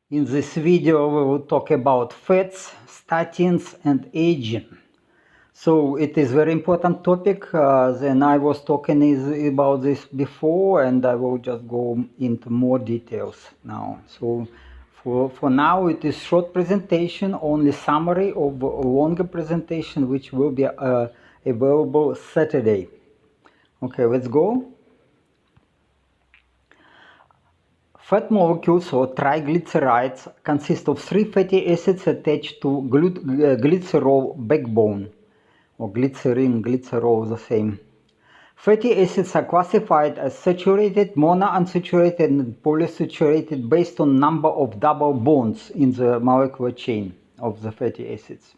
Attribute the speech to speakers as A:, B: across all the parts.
A: In this video, we will talk about fats, statins, and aging. So it is very important topic. Then I was talking about this before, and I will just go into more details now. So for now, it is short presentation, only summary of a longer presentation, which will be available Saturday. Okay, let's go. Fat molecules or triglycerides consist of three fatty acids attached to glycerol backbone, or glycerin, glycerol, the same. Fatty acids are classified as saturated, monounsaturated, and polyunsaturated based on number of double bonds in the molecular chain of the fatty acids.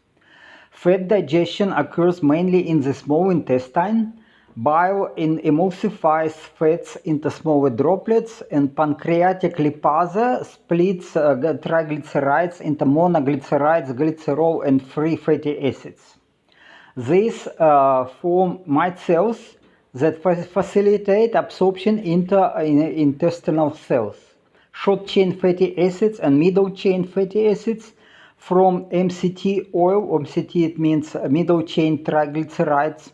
A: Fat digestion occurs mainly in the small intestine. Bile emulsifies fats into smaller droplets, and pancreatic lipase splits triglycerides into monoglycerides, glycerol, and free fatty acids. These form micelles that facilitate absorption into intestinal cells. Short-chain fatty acids and middle-chain fatty acids from MCT oil, MCT it means middle-chain triglycerides,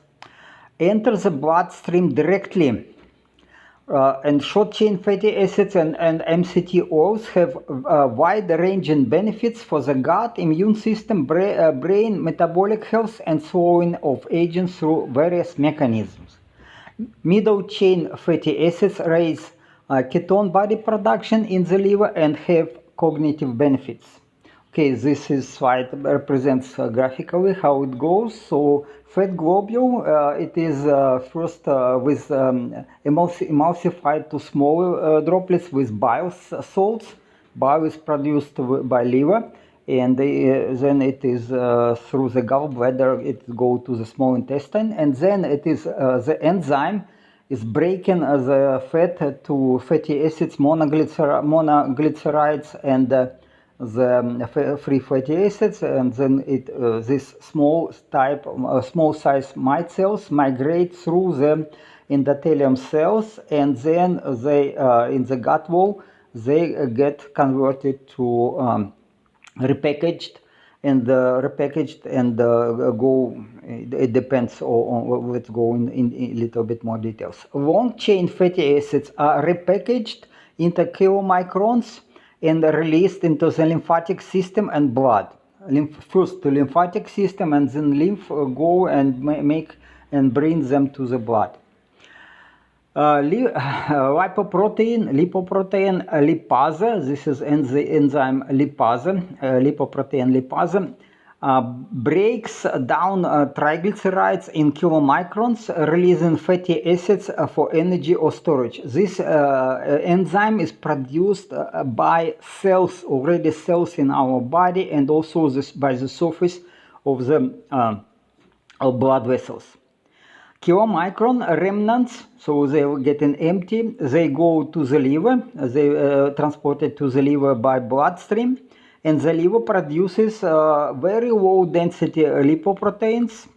A: enter the bloodstream directly, and short-chain fatty acids and MCT oils have wide-ranging benefits for the gut, immune system, brain, metabolic health, and slowing of aging through various mechanisms. Middle-chain fatty acids raise ketone body production in the liver and have cognitive benefits. Okay, this is slide represents graphically how it goes. So fat globule, it is first with emulsified to small droplets with bile salts. Bile is produced by liver, and then it is through the gallbladder, it go to the small intestine, and then it is the enzyme is breaking the fat to fatty acids, monoglycerides, and the free fatty acids, and then this small size micelles migrate through the endothelium cells, and then they in the gut wall they get converted to repackaged and go. It depends on. Let's go in a little bit more details. Long chain fatty acids are repackaged into kilomicrons and released into the lymphatic system and blood. First to lymphatic system, and then lymph go and make and bring them to the blood. Lipoprotein, lipase, this is enzyme lipase, lipoprotein lipase, breaks down triglycerides in kilomicrons, releasing fatty acids for energy or storage. This enzyme is produced by cells, already cells in our body, and also by the surface of the blood vessels. Kilomicron remnants, so they are getting empty, they go to the liver, they transported to the liver by bloodstream, and the liver produces very low density lipoproteins,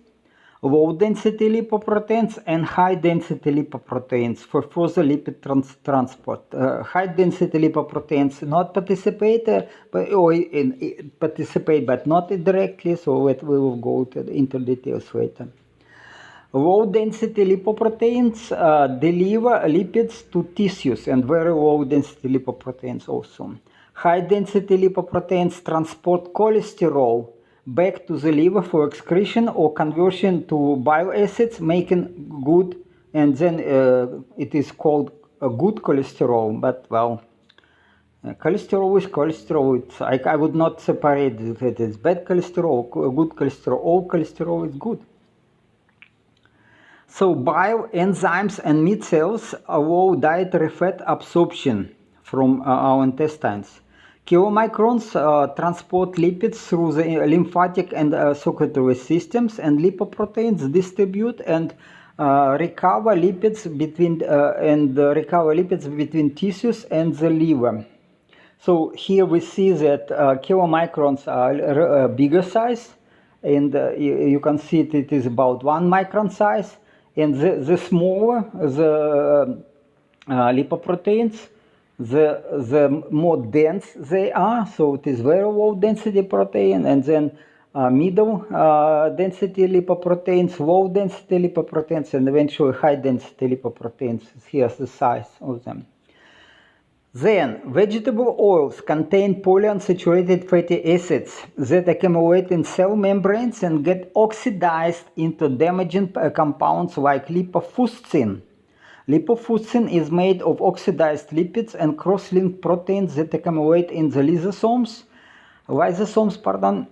A: and high density lipoproteins for further lipid transport. High density lipoproteins not participate, participate but not directly, so we will go into details later. Low density lipoproteins deliver lipids to tissues, and very low density lipoproteins also. High density lipoproteins transport cholesterol back to the liver for excretion or conversion to bile acids, making good, and then it is called a good cholesterol. But well, cholesterol is cholesterol. I would not separate it. It is bad cholesterol, good cholesterol. All cholesterol is good. So bile, enzymes, and micelles allow dietary fat absorption from our intestines. Kilomicrons transport lipids through the lymphatic and circulatory systems, and lipoproteins distribute and recover lipids between tissues and the liver. So here we see that kilomicrons are bigger size, and you can see it is about 1 micron size. And the smaller the lipoproteins, the more dense they are, so it is very low density protein, and then middle density lipoproteins, low density lipoproteins, and eventually high density lipoproteins. Here's the size of them. Then, vegetable oils contain polyunsaturated fatty acids that accumulate in cell membranes and get oxidized into damaging compounds like lipofuscin. Lipofuscin is made of oxidized lipids and cross-linked proteins that accumulate in the lysosomes,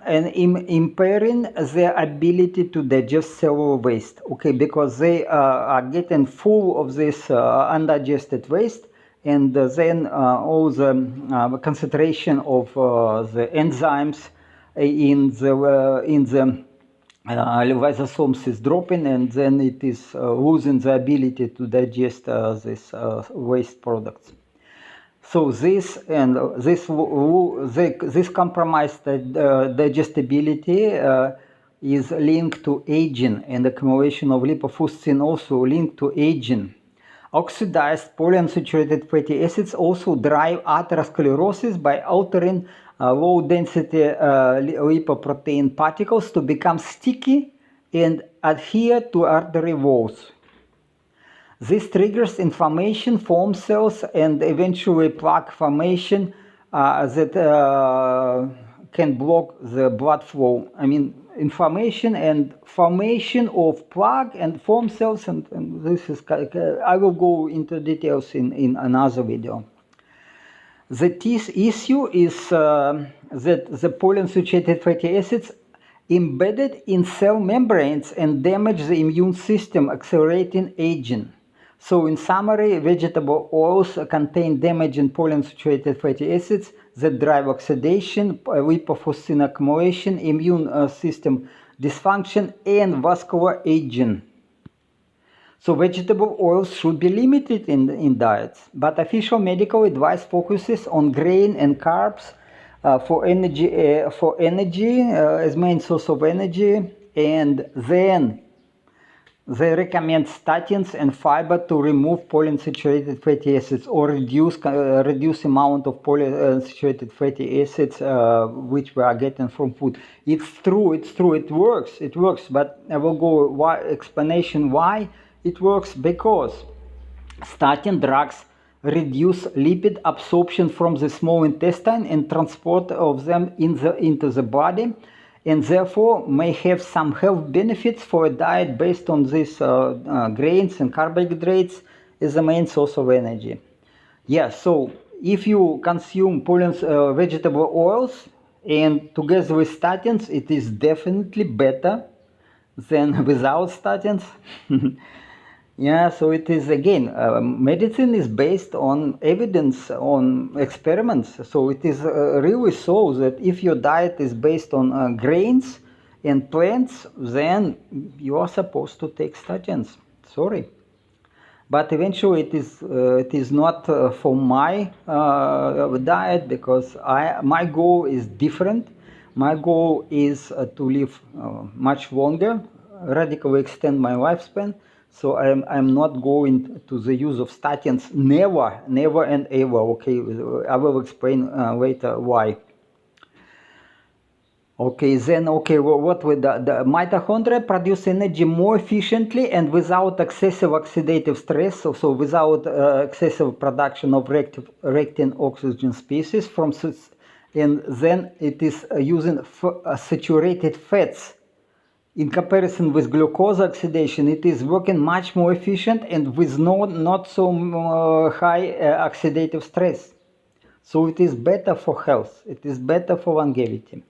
A: and impairing their ability to digest cellular waste. Okay, because they are getting full of this undigested waste, and then all the concentration of the enzymes in the lysosomes is dropping, and then it is losing the ability to digest these waste products. So this compromised digestibility is linked to aging, and accumulation of lipofuscin also linked to aging. Oxidized polyunsaturated fatty acids also drive atherosclerosis by altering low-density lipoprotein particles to become sticky and adhere to artery walls. This triggers inflammation, foam cells, and eventually plaque formation that can block the blood flow. I mean, inflammation and formation of plaque and foam cells, and this is, I will go into details in another video. The teeth issue is that the polyunsaturated fatty acids embedded in cell membranes and damage the immune system, accelerating aging. So in summary, vegetable oils contain damaging polyunsaturated fatty acids that drive oxidation, lipofuscin accumulation, immune system dysfunction, and vascular aging. So vegetable oils should be limited in diets, but official medical advice focuses on grain and carbs for energy as main source of energy, and then they recommend statins and fiber to remove polyunsaturated fatty acids or reduce amount of polyunsaturated fatty acids which we are getting from food. It's true, it works, but I will go explanation why it works. Because statin drugs reduce lipid absorption from the small intestine and transport of them into the body, and therefore may have some health benefits for a diet based on these grains and carbohydrates as the main source of energy. Yeah, so if you consume vegetable oils and together with statins, it is definitely better than without statins. Yeah, so it is, again, medicine is based on evidence, on experiments. So it is really so that if your diet is based on grains and plants, then you are supposed to take statins. Sorry. But eventually it is not for my diet, because my goal is different. My goal is to live much longer, radically extend my lifespan. So I'm not going to the use of statins, never and ever. Okay, I will explain later why. Okay, then what with the mitochondria produce energy more efficiently and without excessive oxidative stress, so without excessive production of reacting oxygen species and then it is using saturated fats. In comparison with glucose oxidation, it is working much more efficient and with not so high oxidative stress. So it is better for health. It is better for longevity.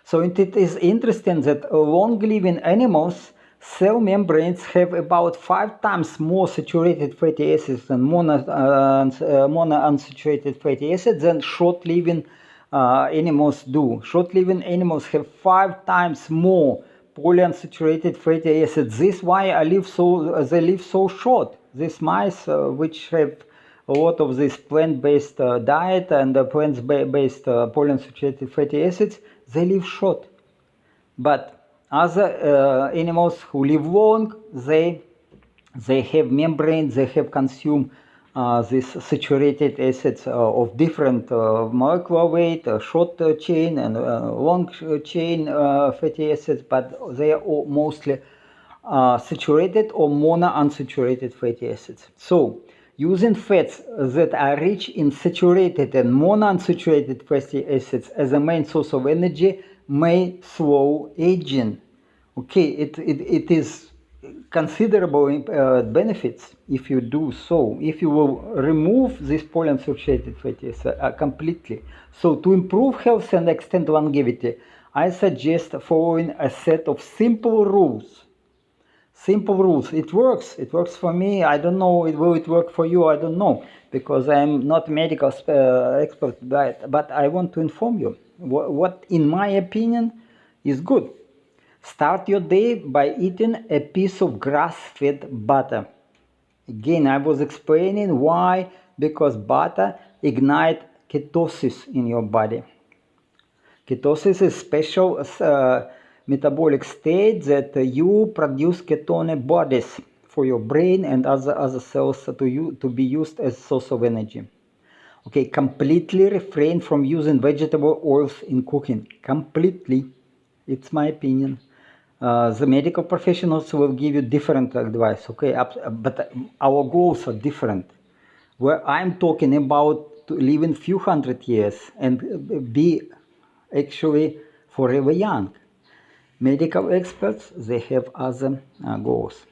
A: So it is interesting that long-living animals, cell membranes have about 5 times more saturated fatty acids and monounsaturated fatty acids than short-living animals do. Short-living animals have 5 times more polyunsaturated fatty acids. This is why they live so short. These mice, which have a lot of this plant-based diet and plant-based polyunsaturated fatty acids, they live short. But other animals who live long, they have membranes, they have consumed these saturated acids of different molecular weight, short chain and long chain fatty acids, but they are all mostly saturated or monounsaturated fatty acids. So, using fats that are rich in saturated and monounsaturated fatty acids as a main source of energy may slow aging. Okay, it is considerable benefits if you do so, if you will remove these polyunsaturated fatty acids completely. So to improve health and extend longevity, I suggest following a set of simple rules. Simple rules. It works. It works for me. I don't know. Will it work for you? I don't know, because I'm not a medical expert, but I want to inform you what, in my opinion, is good. Start your day by eating a piece of grass-fed butter. Again, I was explaining why, because butter ignites ketosis in your body. Ketosis is special metabolic state that you produce ketone bodies for your brain and other cells to be used as source of energy. Okay, completely refrain from using vegetable oils in cooking. Completely. It's my opinion. The medical professionals will give you different advice, okay? But our goals are different. Where I'm talking about living few hundred years and be actually forever young. Medical experts, they have other goals.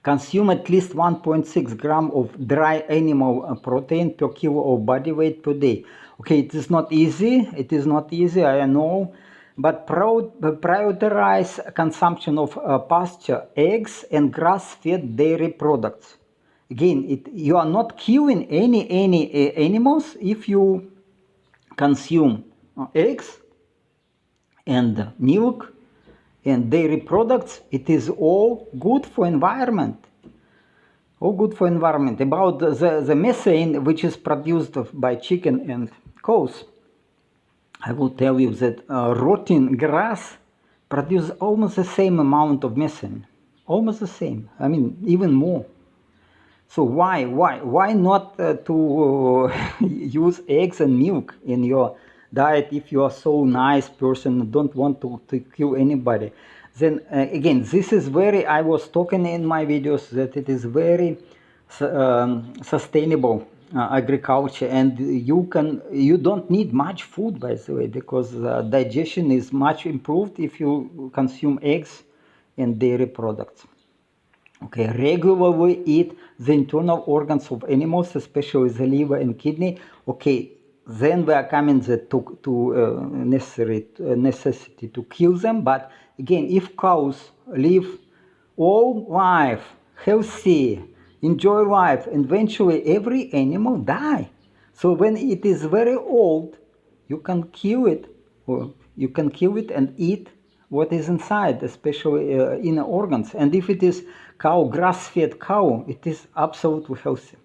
A: Consume at least 1.6 gram of dry animal protein per kilo of body weight per day. Okay, it is not easy. It is not easy, I know. But prioritize consumption of pasture, eggs, and grass-fed dairy products. Again, you are not killing any animals if you consume eggs and milk and dairy products. It is all good for environment. All good for environment. About the methane which is produced by chicken and cows, I will tell you that rotting grass produces almost the same amount of methane. Almost the same. I mean, even more. So why not to use eggs and milk in your diet if you are so nice person and don't want to kill anybody? Then again, this is very, I was talking in my videos that it is very sustainable agriculture, and you don't need much food, by the way, because digestion is much improved if you consume eggs and dairy products. Okay, regularly eat the internal organs of animals, especially the liver and kidney. Okay, then we are coming to necessity to kill them. But again, if cows live all life, healthy, enjoy life, eventually every animal die. So when it is very old, you can kill it, or you can kill it and eat what is inside, especially inner organs. And if it is cow, grass-fed cow, it is absolutely healthy,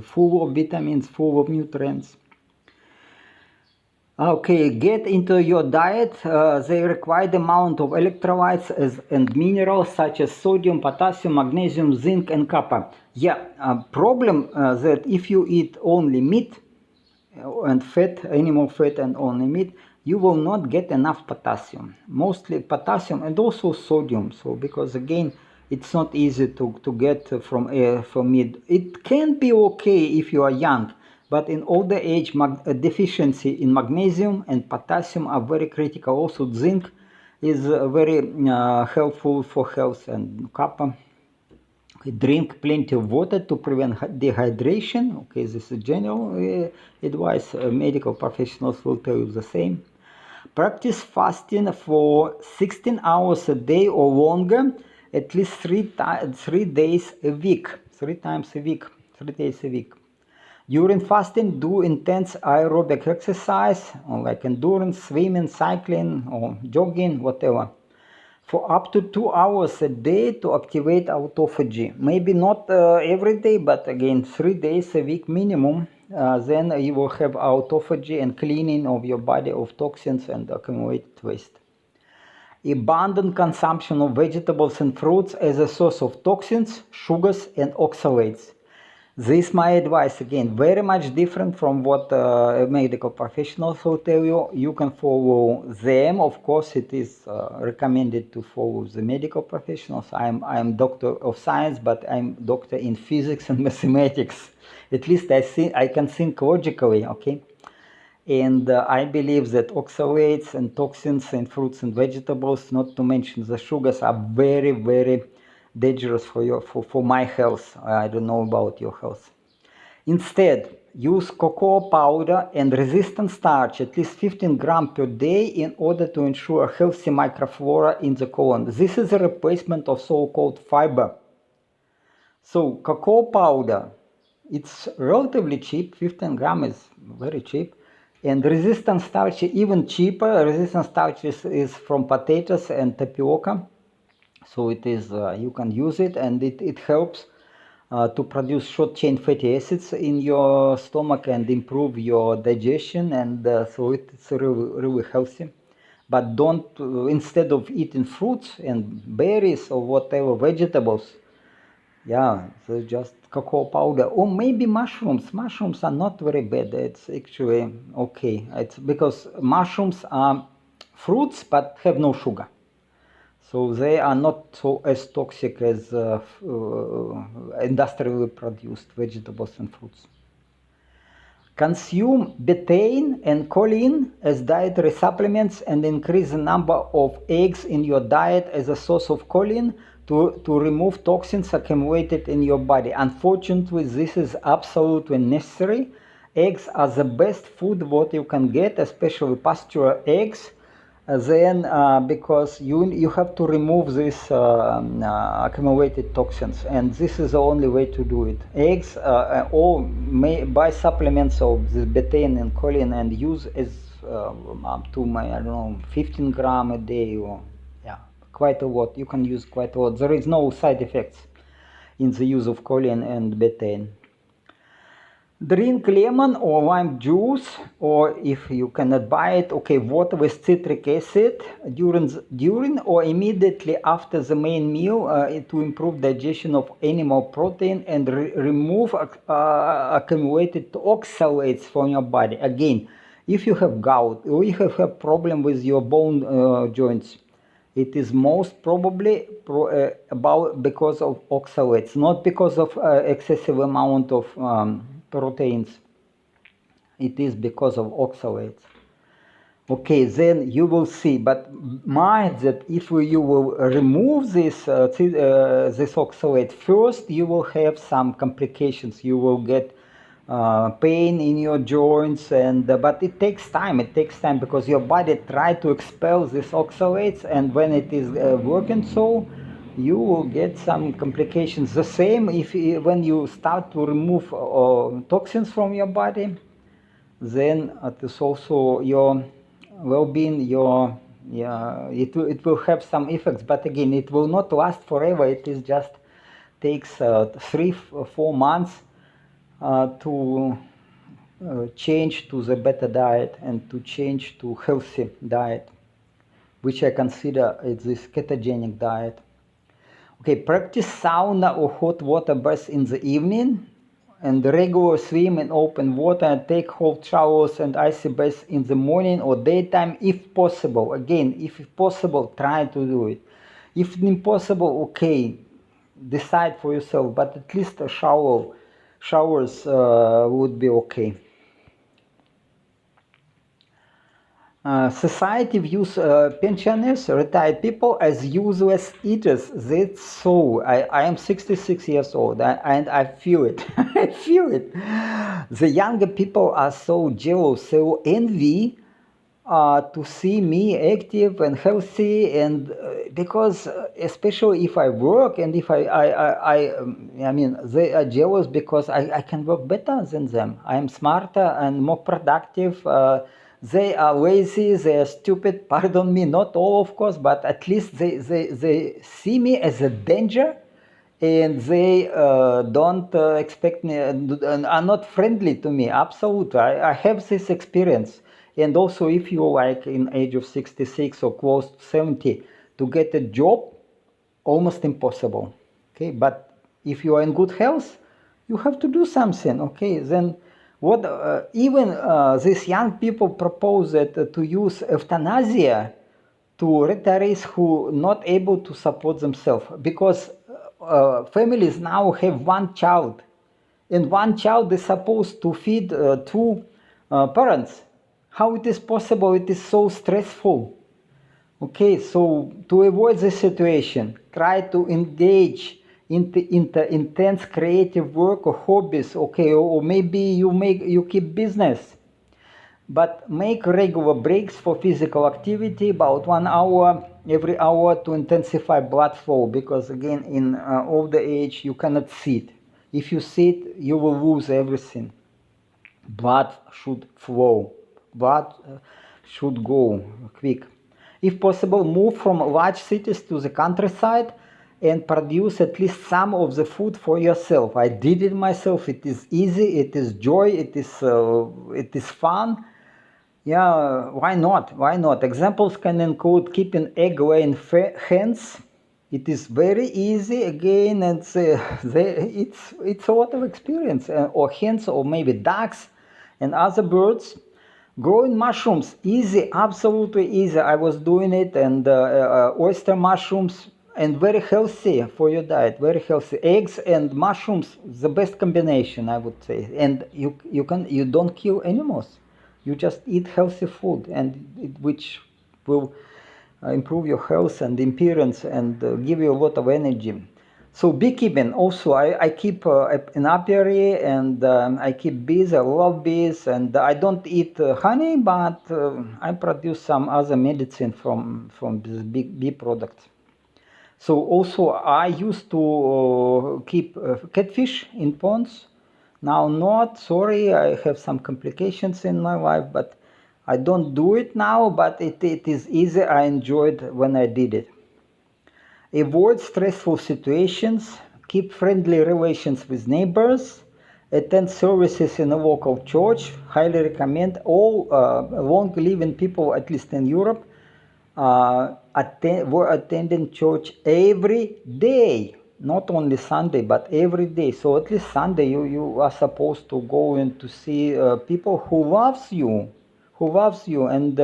A: full of vitamins, full of nutrients. Okay, get into your diet the required amount of electrolytes and minerals such as sodium, potassium, magnesium, zinc, and copper. Yeah, problem that if you eat only meat and fat, animal fat and only meat, you will not get enough potassium. Mostly potassium and also sodium. So because again, it's not easy to get from meat. It can be okay if you are young, but in older age, deficiency in magnesium and potassium are very critical. Also, zinc is very helpful for health, and copper. Drink plenty of water to prevent dehydration. Okay, this is general advice. Medical professionals will tell you the same. Practice fasting for 16 hours a day or longer, at least 3 days a week. 3 times a week, 3 days a week. During fasting, do intense aerobic exercise, or like endurance, swimming, cycling, or jogging, whatever, for up to 2 hours a day to activate autophagy. Maybe not every day, but again 3 days a week minimum. Then you will have autophagy and cleaning of your body of toxins and accumulated waste. Abundant consumption of vegetables and fruits as a source of toxins, sugars, and oxalates. This my advice, again, very much different from what medical professionals will tell you. You can follow them. Of course, it is recommended to follow the medical professionals. I'm doctor of science, but I'm doctor in physics and mathematics. At least I can think logically, okay? And I believe that oxalates and toxins in fruits and vegetables, not to mention the sugars, are very, very dangerous for my health. I don't know about your health. Instead, use cocoa powder and resistant starch, at least 15 grams per day, in order to ensure a healthy microflora in the colon. This is a replacement of so-called fiber. So cocoa powder, it's relatively cheap. 15 grams is very cheap. And resistant starch even cheaper. Resistant starch is from potatoes and tapioca. So it is, you can use it, and it helps to produce short-chain fatty acids in your stomach and improve your digestion, and so it's really, really healthy. But don't, instead of eating fruits and berries or whatever, vegetables, yeah, so just cocoa powder, or maybe mushrooms. Mushrooms are not very bad. It's actually okay. It's because mushrooms are fruits but have no sugar. So they are not so as toxic as industrially produced vegetables and fruits. Consume betaine and choline as dietary supplements and increase the number of eggs in your diet as a source of choline to remove toxins accumulated in your body. Unfortunately, this is absolutely necessary. Eggs are the best food what you can get, especially pasture eggs. Then because you have to remove these accumulated toxins, and this is the only way to do it. Eggs, or buy supplements of this betaine and choline and use as up to I don't know, 15 grams a day, or yeah, quite a lot. You can use quite a lot. There is no side effects in the use of choline and betaine. Drink lemon or lime juice, or if you cannot buy it, okay, water with citric acid during or immediately after the main meal to improve digestion of animal protein and remove accumulated oxalates from your body. Again, if you have gout or you have a problem with your bone joints, it is most probably because of oxalates, not because of excessive amount of proteins. It is because of oxalates. Okay, then you will see, but mind that if you will remove this oxalate first, you will have some complications. You will get pain in your joints, and but it takes time. It takes time because your body tries to expel these oxalates, and when it is working so, you will get some complications. The same when you start to remove toxins from your body, then it is also your well-being. It will have some effects, but again, it will not last forever. It is just takes 3-4 months to change to the better diet and to change to healthy diet, which I consider is this ketogenic diet. Okay, practice sauna or hot water bath in the evening, and regular swim in open water, and take hot showers and icy baths in the morning or daytime if possible. Again, if possible, try to do it. If impossible, okay, decide for yourself, but at least a showers would be okay. Society views pensioners, retired people, as useless eaters. That's so. I am 66 years old, and I feel it. I feel it. The younger people are so jealous, so envy to see me active and healthy, and because especially if I work, and if I mean, they are jealous because I can work better than them. I am smarter and more productive. They are lazy, they are stupid, pardon me, not all of course, but at least they see me as a danger, and they don't expect me, and are not friendly to me. Absolutely, I have this experience. And also, if you like in age of 66 or close to 70, to get a job, almost impossible. Okay, but if you are in good health, You have to do something, okay? Then what? Even these young people propose that to use euthanasia to retirees who not able to support themselves, because families now have one child, and one child is supposed to feed two parents. How it is possible? It is so stressful. Okay, so to avoid this situation, try to engage into intense creative work or hobbies. Okay, or maybe you keep business, but make regular breaks for physical activity, about 1 hour every hour, to intensify blood flow, because again in older age you cannot sit. If you sit, you will lose everything. Blood should flow, blood should go quick. If possible, move from large cities to the countryside and produce at least some of the food for yourself. I did it myself. It is easy, it is joy, it is fun. Yeah, why not? Why not? Examples can include keeping egg-laying hens. It is very easy again, and it's a lot of experience. Or hens, or maybe ducks and other birds. Growing mushrooms, easy, absolutely easy. I was doing it, and oyster mushrooms, and very healthy for your diet. Very healthy. Eggs and mushrooms, the best combination, I would say. And you don't kill animals. You just eat healthy food, and which will improve your health and appearance, and give you a lot of energy. So beekeeping also, I keep an apiary, and I keep bees. I love bees, and I don't eat honey, but I produce some other medicine from this bee products. So also I used to keep catfish in ponds. Now not, sorry, I have some complications in my life, but I don't do it now, but it is easy. I enjoyed when I did it. Avoid stressful situations, keep friendly relations with neighbors, attend services in a local church. Highly recommend. All long-living people, at least in Europe, were attending church every day, not only Sunday, but every day. So at least Sunday you are supposed to go in to see people who loves you, and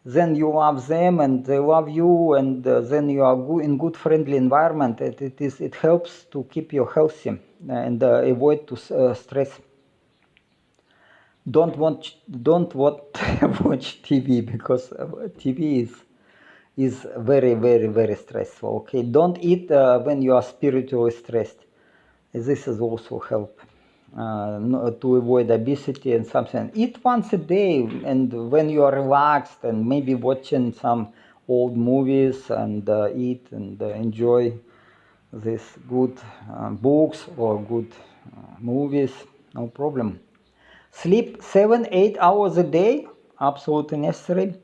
A: then you love them and they love you, and then you are in good friendly environment. It helps to keep you healthy and avoid to stress. Don't watch watch TV, because TV is very, very, very stressful. Okay, don't eat when you are spiritually stressed. This is also help to avoid obesity and something. Eat once a day, and when you are relaxed, and maybe watching some old movies, and eat and enjoy these good books or good movies, no problem. Sleep 7-8 hours a day, absolutely necessary.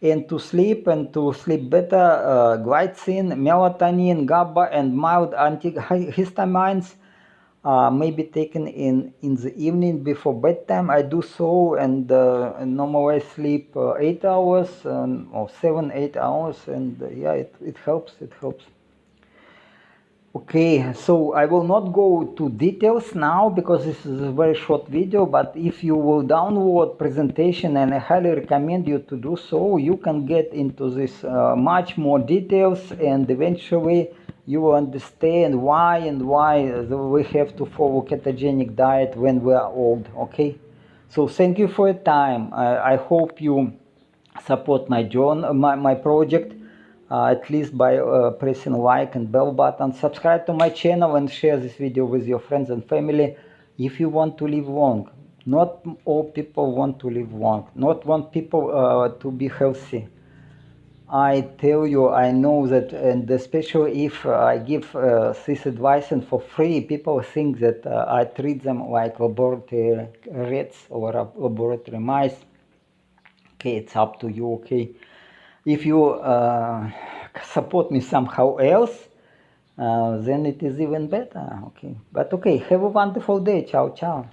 A: And to sleep better, glycine, melatonin, GABA, and mild antihistamines may be taken in the evening before bedtime. I do so, and normally I sleep 8 hours or 7-8 hours, and yeah, it helps. Okay, so I will not go to details now, because this is a very short video, but if you will download presentation, and I highly recommend you to do so, you can get into this much more details, and eventually you will understand why we have to follow ketogenic diet when we are old. Okay, so thank you for your time. I hope you support my project, at least by pressing like and bell button. Subscribe to my channel and share this video with your friends and family if you want to live long. Not all people want to live long, not want people to be healthy. I tell you, I know that, and especially if I give this advice and for free, people think that I treat them like laboratory rats or laboratory mice. Okay, it's up to you. Okay, if you support me somehow else, then it is even better. Okay, but okay, have a wonderful day. Ciao, ciao.